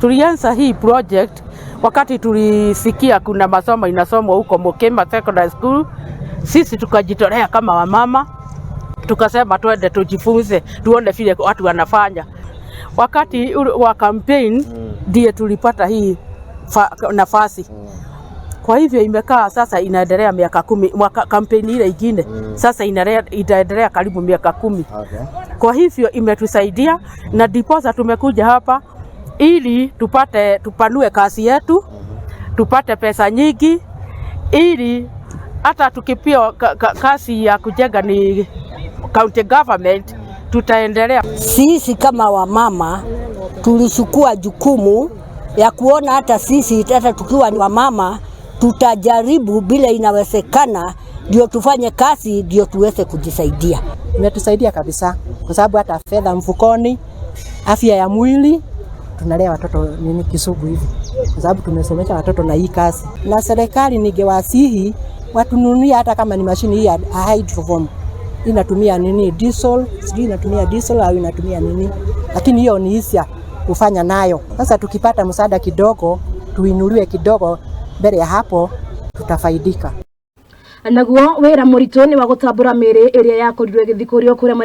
Tulianza hii project wakati tulisikia kuna masomo inasomwa huko Mukima Secondary School. Sisi tukajitolea kama wamama, tukasema twende tujifunze, tuone vile watu wanafanya. Wakati wa campaign ndiye tulipata hii nafasi. Kwa hivyo imekaa sasa inaendelea miaka 10, campaign ile ingine sasa inaendelea karibu miaka 10. Kwa hivyo imetusaidia na diposa tumekuja hapa ili tupanue kazi yetu, tupate pesa nyingi, ili hata tukipia kazi ya kujenga ni county government tutaendelea. Sisi kama wamama tulichukua jukumu ya kuona hata sisi hata tukiwa wamama tutajaribu bila inawezekana ndio tufanye kazi ndio tuweze kujisaidia. Imetusaidia kabisa kwa sababu hata fedha mfukoni, afya ya mwili, tunalea watoto nini Kisugu hivi. Kwa sababu tumesomesha watoto na hii kazi. Na serikali ningewasihi watununulie hata kama ni mashini hii ya hydroform. Inatumia nini diesel, sijui inatumia diesel au inatumia nini. Lakini hiyo ni hisia kufanya nayo. Sasa tukipata msaada kidogo, tuinuliwe kidogo, mbele ya hapo tutafaidika. Naguo wera muritoni wa gutambura miri iria yakorirwe githikurio kuria